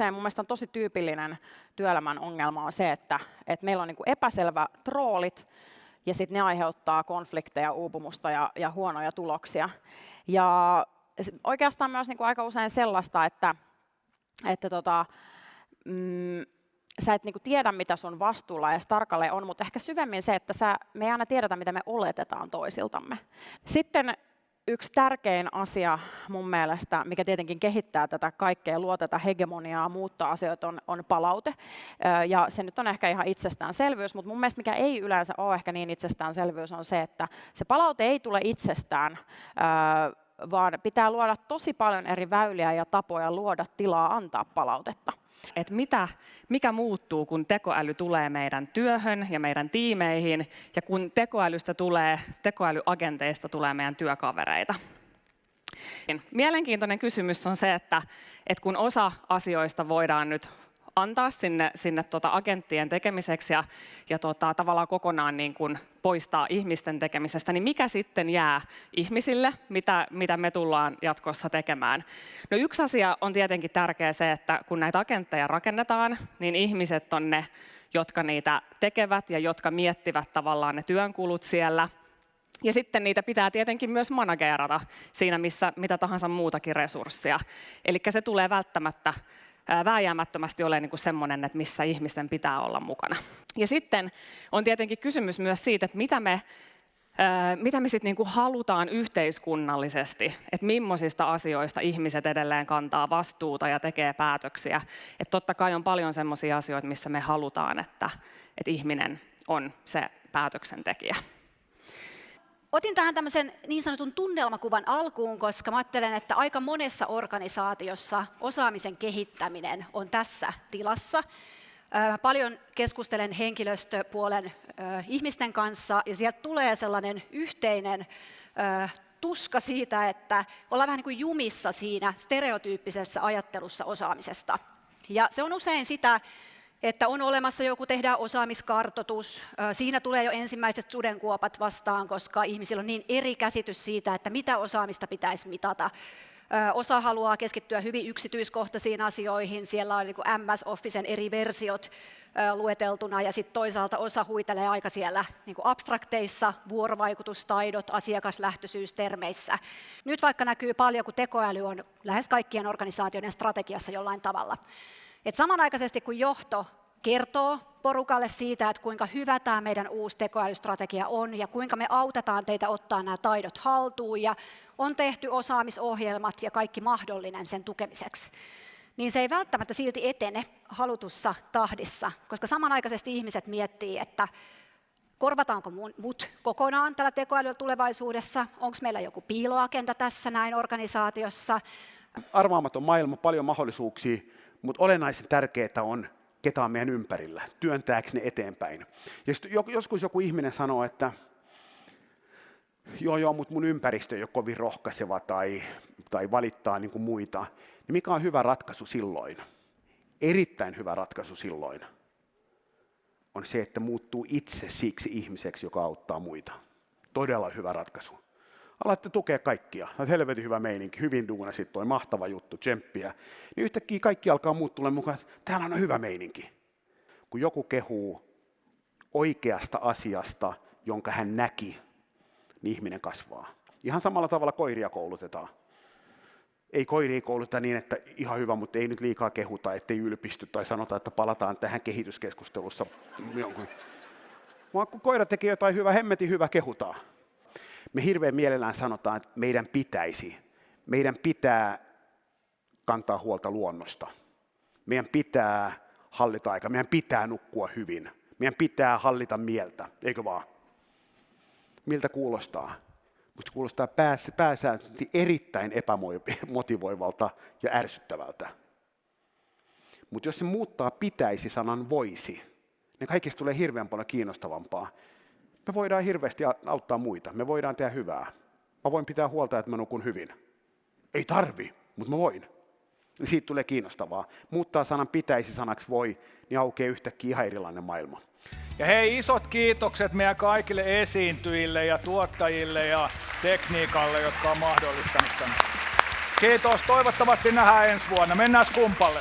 yhteen mun mielestä on tosi tyypillinen työelämän ongelma on se, että meillä on niin kuin epäselvä roolit ja sitten ne aiheuttaa konflikteja, uupumusta ja huonoja tuloksia. Ja oikeastaan myös niin kuin aika usein sellaista, että sä et niinku tiedä, mitä sun vastuulla edes tarkalleen on, mutta ehkä syvemmin se, että me ei aina tiedetä, mitä me oletetaan toisiltamme. Sitten yksi tärkein asia mun mielestä, mikä tietenkin kehittää tätä kaikkea, luo tätä hegemoniaa, muuttaa asioita, on palaute. Ja se nyt on ehkä ihan itsestäänselvyys, mutta mun mielestä mikä ei yleensä ole ehkä niin itsestäänselvyys on se, että se palaute ei tule itsestään, vaan pitää luoda tosi paljon eri väyliä ja tapoja luoda tilaa antaa palautetta. Että mikä muuttuu, kun tekoäly tulee meidän työhön ja meidän tiimeihin, ja kun tekoälyagenteista tulee meidän työkavereita. Mielenkiintoinen kysymys on se, että kun osa asioista voidaan nyt antaa sinne agenttien tekemiseksi ja tavallaan kokonaan niin kuin poistaa ihmisten tekemisestä, niin mikä sitten jää ihmisille, mitä me tullaan jatkossa tekemään? No yksi asia on tietenkin tärkeä se, että kun näitä agentteja rakennetaan, niin ihmiset on ne, jotka niitä tekevät ja jotka miettivät tavallaan ne työnkulut siellä. Ja sitten niitä pitää tietenkin myös managerata siinä, missä mitä tahansa muutakin resurssia. Eli se tulee välttämättä vääjäämättömästi ole niin kuin semmoinen, että missä ihmisten pitää olla mukana. Ja sitten on tietenkin kysymys myös siitä, että mitä me sitten niin kuin halutaan yhteiskunnallisesti, että millaisista asioista ihmiset edelleen kantaa vastuuta ja tekee päätöksiä. Että totta kai on paljon semmoisia asioita, missä me halutaan, että ihminen on se päätöksentekijä. Otin tähän tämmöisen niin sanotun tunnelmakuvan alkuun, koska mä ajattelen, että aika monessa organisaatiossa osaamisen kehittäminen on tässä tilassa. Mä paljon keskustelen henkilöstöpuolen ihmisten kanssa ja sieltä tulee sellainen yhteinen tuska siitä, että ollaan vähän niin kuin jumissa siinä stereotyyppisessä ajattelussa osaamisesta. Ja se on usein sitä, että on olemassa joku, tehdään osaamiskartoitus. Siinä tulee jo ensimmäiset sudenkuopat vastaan, koska ihmisillä on niin eri käsitys siitä, että mitä osaamista pitäisi mitata. Osa haluaa keskittyä hyvin yksityiskohtaisiin asioihin, siellä on niin kuin MS Officen eri versiot lueteltuna, ja sitten toisaalta osa huitelee aika siellä niin kuin abstrakteissa, vuorovaikutustaidot, asiakaslähtöisyystermeissä. Nyt vaikka näkyy paljon, kun tekoäly on lähes kaikkien organisaatioiden strategiassa jollain tavalla. Et samanaikaisesti kun johto kertoo porukalle siitä, että kuinka hyvä tämä meidän uusi tekoälystrategia on ja kuinka me autetaan teitä ottaa nämä taidot haltuun ja on tehty osaamisohjelmat ja kaikki mahdollinen sen tukemiseksi, niin se ei välttämättä silti etene halutussa tahdissa, koska samanaikaisesti ihmiset miettii, että korvataanko mut kokonaan tällä tekoälyllä tulevaisuudessa, onko meillä joku piiloagenda tässä näin organisaatiossa. Arvaamaton maailma, paljon mahdollisuuksia. Mutta olennaisen tärkeää on, ketä on meidän ympärillä, työntääkö ne eteenpäin. Ja joskus joku ihminen sanoo, että joo, mutta mun ympäristö ei ole kovin rohkaiseva tai valittaa niin kuin muita, niin mikä on hyvä ratkaisu silloin? Erittäin hyvä ratkaisu silloin on se, että muuttuu itse siksi ihmiseksi, joka auttaa muita. Todella hyvä ratkaisu. Alatte tukea kaikkia. Helvetin hyvä meininki, hyvin duunasit, toi mahtava juttu, tsemppiä. Niin yhtäkkiä kaikki alkaa muut tulee mukaan, että täällä on hyvä meininki. Kun joku kehuu oikeasta asiasta, jonka hän näki, niin ihminen kasvaa. Ihan samalla tavalla koiria koulutetaan. Ei koiria kouluteta niin, että ihan hyvä, mutta ei nyt liikaa kehuta, ettei ylpisty tai sanota, että palataan tähän kehityskeskustelussa. Vaan kun koira tekee jotain hyvää, hemmetin hyvä, kehutaan. Me hirveän mielellään sanotaan, että meidän pitää kantaa huolta luonnosta. Meidän pitää hallita aikaa, meidän pitää nukkua hyvin. Meidän pitää hallita mieltä, eikö vaan? Miltä kuulostaa? Minusta kuulostaa pääsääntöisesti erittäin epämotivoivalta ja ärsyttävältä. Mutta jos se muuttaa pitäisi sanan voisi, niin kaikista tulee hirveän paljon kiinnostavampaa. Me voidaan hirveästi auttaa muita, me voidaan tehdä hyvää. Mä voin pitää huolta, että mä nukun hyvin. Ei tarvi, mutta mä voin. Siitä tulee kiinnostavaa. Muuttaa sanan pitäisi sanaksi voi, niin aukeaa yhtäkkiä ihan erilainen maailma. Ja hei, isot kiitokset meidän kaikille esiintyjille ja tuottajille ja tekniikalle, jotka on mahdollistanut tämän. Kiitos, toivottavasti nähdään ensi vuonna. Mennään skumpalle.